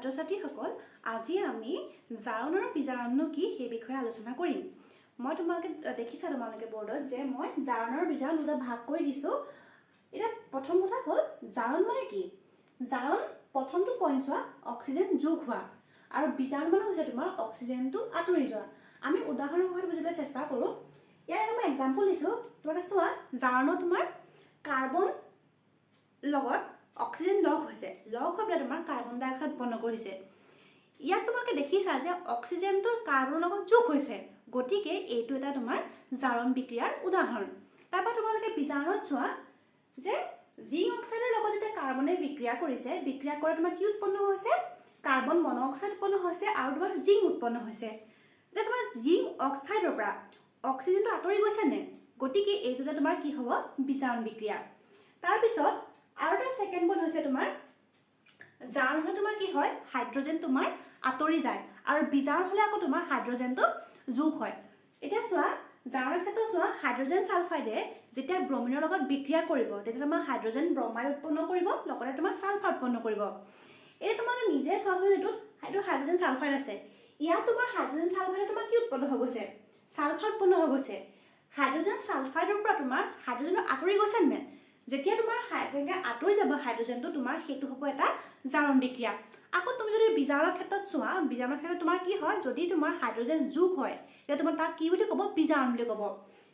ছাত্ৰ ছাত্ৰীসকল আজি আমি জাৰণ আৰু বিজাৰণ কি সেই বিষয়ে আলোচনা কৰিম। মই তোমালোকে দেখিছা তোমালোকে বৰ্ডত যে মই জাৰণ আৰু বিজাৰণ দুটা ভাগ কৰি দিছোঁ। এটা প্ৰথম কথা হ'ল জাৰণ মানে কি? জাৰণ প্ৰথমটো পইণ্ট চোৱা অক্সিজেন যোগ হোৱা আৰু বিজাৰণ মানে হৈছে তোমাৰ অক্সিজেনটো আঁতৰি যোৱা। আমি উদাহৰণৰ সহায়ত বুজিবলৈ চেষ্টা কৰোঁ। ইয়াৰ এটা মই এক্সাম্পল দিছোঁ। তোমালোকে চোৱা জাৰণত তোমাৰ কাৰ্বন লগত অক্সিজেন লগ হৈছে, লগ হৈ পেলাই তোমাৰ কাৰ্বন ডাই অক্সাইড উৎপন্ন কৰিছে। ইয়াত তোমালোকে দেখিছা যে অক্সিজেনটো কাৰ্বনৰ লগত যোগ হৈছে, গতিকে এইটো এটা তোমাৰ জাৰণ বিক্ৰিয়াৰ উদাহৰণ। তাৰপৰা তোমালোকে বিজাৰণত চোৱা যে জিংক অক্সাইডৰ লগত যেতিয়া কাৰ্বনে বিক্ৰিয়া কৰিছে, বিক্ৰিয়া কৰা তোমাৰ কি উৎপন্ন হৈছে? কাৰ্বন মন অক্সাইড উৎপন্ন হৈছে আৰু তোমাৰ জিংক উৎপন্ন হৈছে। এতিয়া তোমাৰ জিংক অক্সাইডৰ পৰা অক্সিজেনটো আঁতৰি গৈছে নে? গতিকে এইটো এটা তোমাৰ কি হ'ব? বিজাৰণ বিক্ৰিয়া। তাৰপিছত আৰু এটা ছেকেণ্ড পইণ্ট হৈছে তোমাৰ জাৰণ হ'লে তোমাৰ কি হয়? হাইড্ৰজেন তোমাৰ আঁতৰি যায় আৰু বিজাৰণ হ'লে আকৌ তোমাৰ হাইড্ৰজেনটো যোগ হয়। এতিয়া চোৱা জাৰণৰ ক্ষেত্ৰত চোৱা হাইড্ৰজেন ছালফাইডে যেতিয়া ব্ৰমিনৰ লগত বিক্ৰিয়া কৰিব তেতিয়া তোমাৰ হাইড্ৰজেন ব্ৰমাইড উৎপন্ন কৰিব, লগতে তোমাৰ ছালফাৰ উৎপন্ন কৰিব। এই তোমালোকে নিজে চোৱাচোন, এইটো হাইড্ৰজেন ছালফাইড আছে, ইয়াত তোমাৰ হাইড্ৰজেন ছালফাইডে তোমাৰ কি উৎপন্ন হৈ গৈছে? ছালফাৰ উৎপন্ন হৈ গৈছে। হাইড্ৰজেন ছালফাইডৰ পৰা তোমাৰ হাইড্ৰজেনটো আঁতৰি গৈছে নে? যেতিয়া তোমাৰ তেনেকৈ আঁতৰি যাব হাইড্ৰজেনটো, তোমাৰ সেইটো হ'ব এটা জাৰণ বিক্ৰিয়া। আকৌ তুমি যদি বিজাৰণৰ ক্ষেত্ৰত চোৱা, বিজাৰণৰ ক্ষেত্ৰত তোমাৰ কি হয়? যদি তোমাৰ হাইড্ৰজেন যোগ হয় তেতিয়া তোমাৰ তাক কি বুলি ক'ব? বিজাৰণ বুলি ক'ব।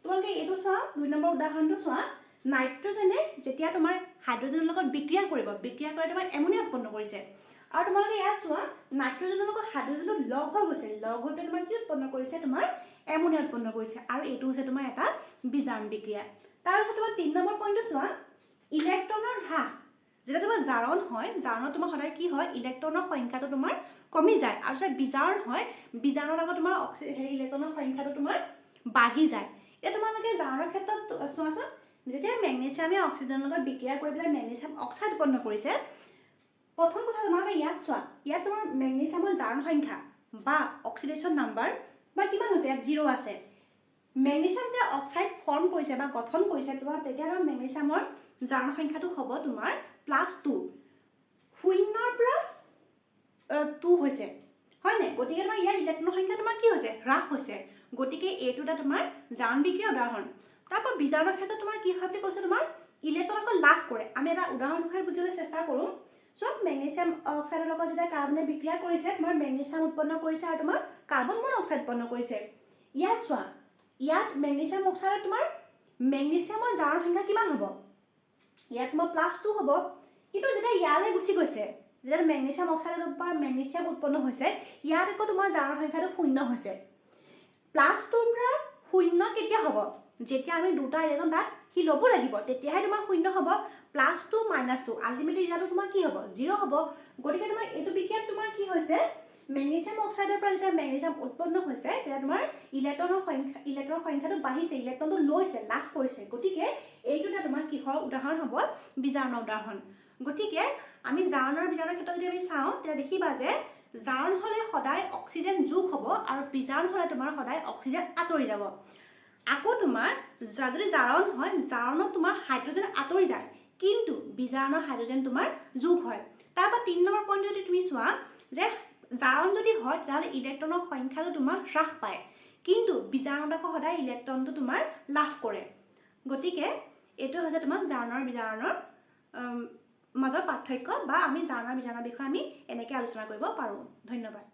তোমালোকে এইটো চোৱা, 2 নম্বৰ উদাহৰণটো চোৱা। নাইট্ৰজেনে যেতিয়া তোমাৰ হাইড্ৰজেনৰ লগত বিক্ৰিয়া কৰিব, বিক্ৰিয়া কৰি তোমাৰ এমনিয়া উৎপন্ন কৰিছে। আৰু তোমালোকে ইয়াত চোৱা নাইট্ৰজেনৰ লগত হাইড্ৰজেনটো লগ হৈ গৈছে, লগ হৈ পেলাই তোমাৰ কি উৎপন্ন কৰিছে? তোমাৰ এমনিয়া উৎপন্ন কৰিছে আৰু এইটো হৈছে তোমাৰ এটা বিজাৰণ বিক্ৰিয়া। তাৰপিছত তোমাৰ 3 নম্বৰ পইণ্টটো চোৱা, ইলেক্ট্ৰনৰ হ্ৰাস। যেতিয়া তোমাৰ জাৰণ হয়, জাৰণত তোমাৰ সদায় কি হয়? ইলেক্ট্ৰনৰ সংখ্যাটো তোমাৰ কমি যায় আৰু যেতিয়া বিজাৰণ হয়, বিজাৰণৰ লগত তোমাৰ ইলেক্ট্ৰনৰ সংখ্যাটো তোমাৰ বাঢ়ি যায়। এতিয়া তোমালোকে জাৰণৰ ক্ষেত্ৰত চোৱাচোন, যেতিয়া মেগনেছিয়ামে অক্সিজেনৰ লগত বিক্ৰিয়া কৰি পেলাই মেগনেছিয়াম অক্সাইড উৎপন্ন কৰিছে, প্ৰথম কথা তোমালোকে ইয়াত চোৱা, ইয়াত তোমাৰ মেগনেছিয়ামৰ জাৰণ সংখ্যা বা অক্সিডেশ্যন নাম্বাৰ বা কিমান হৈছে? ইয়াত 0 আছে। মেগনেছিয়াম যেতিয়া অক্সাইড ফৰ্ম কৰিছে বা গঠন কৰিছে, তোমাৰ তেতিয়া তোমাৰ মেগনেছিয়ামৰ জাৰণ সংখ্যাটো হ'ব তোমাৰ +2। 0ৰ পৰা 2 হৈছে, হয়নে? গতিকে তোমাৰ ইয়াৰ ইলেক্ট্ৰনৰ সংখ্যা তোমাৰ কি হৈছে? হ্ৰাস হৈছে। গতিকে এইটো এটা তোমাৰ জাৰণ বিক্ৰিয়াৰ উদাহৰণ। তাৰপৰা বিজাৰণৰ ক্ষেত্ৰত তোমাৰ কি হয় বুলি কৈছোঁ? তোমাৰ ইলেক্ট্ৰন আকৌ লাভ কৰে। আমি এটা উদাহৰণ বিষয়ে বুজিবলৈ চেষ্টা কৰোঁ। চোৱা মেগনেছিয়াম অক্সাইডৰ লগত যেতিয়া কাৰ্বনে বিক্ৰিয়া কৰিছে, তোমাৰ মেগনেছিয়াম উৎপন্ন কৰিছে আৰু তোমাৰ কাৰ্বন মন অক্সাইড উৎপন্ন কৰিছে। ইয়াত চোৱা, ইয়াত মেগনেছিয়াম অক্সাইডত তোমাৰ মেগনেছিয়ামৰ জাৰণ সংখ্যা কিমান হ'ব? ইয়াত তোমাৰ +2 হ'ব। কিন্তু যেতিয়া ইয়ালৈ গুচি গৈছে, যেতিয়া মেগনেছিয়াম অক্সাইডৰ পৰা মেগনেছিয়াম উৎপন্ন হৈছে, ইয়াত আকৌ তোমাৰ জাৰণ সংখ্যাটো 0 হৈছে। +2ৰ পৰা 0 কেতিয়া হ'ব? যেতিয়া আমি দুটা ইলেক্ট্ৰন তাত সি ল'ব লাগিব, তেতিয়াহে তোমাৰ 0 হ'ব। +2 - 2 আল্টিমেটলি ইয়াতো তোমাৰ কি হ'ব? 0 হ'ব। গতিকে তোমাৰ এইটো বিক্ৰিয়াত তোমাৰ কি হৈছে? মেগনেছিয়াম অক্সাইডৰ পৰা যেতিয়া মেগনেছিয়াম উৎপন্ন হৈছে, তেতিয়া তোমাৰ ইলেক্ট্ৰনৰ সংখ্যাটো বাঢ়িছে, ইলেক্ট্ৰনটো লৈছে, লাভ কৰিছে। গতিকে এইটো এটা তোমাৰ কিহৰ উদাহৰণ হ'ব? বিজাৰণৰ উদাহৰণ। গতিকে আমি জাৰণ আৰু বিজাৰণৰ ক্ষেত্ৰত যদি আমি চাওঁ, তেতিয়া দেখিবা যে জাৰণ হ'লে সদায় অক্সিজেন যোগ হ'ব আৰু বিজাৰণ হ'লে তোমাৰ সদায় অক্সিজেন আঁতৰি যাব। আকৌ তোমাৰ যদি জাৰণ হয়, জাৰণত তোমাৰ হাইড্ৰজেন আঁতৰি যায়, কিন্তু বিজাৰণৰ হাইড্ৰজেন তোমাৰ যোগ হয়। তাৰপৰা 3 নম্বৰ পইণ্ট যদি তুমি চোৱা যে জাৰণ যদি হয় তেতিয়াহ'লে ইলেক্ট্ৰনৰ সংখ্যাটো তোমাৰ হ্ৰাস পায়, কিন্তু বিজাৰণত আকৌ সদায় ইলেক্ট্ৰনটো তোমাৰ লাভ কৰে। গতিকে এইটো হৈছে তোমাৰ জাৰণ আৰু বিজাৰণৰ মাজৰ পাৰ্থক্য, বা আমি জাৰণ আৰু বিজাৰণৰ বিষয়ে আমি এনেকৈ আলোচনা কৰিব পাৰোঁ। ধন্যবাদ।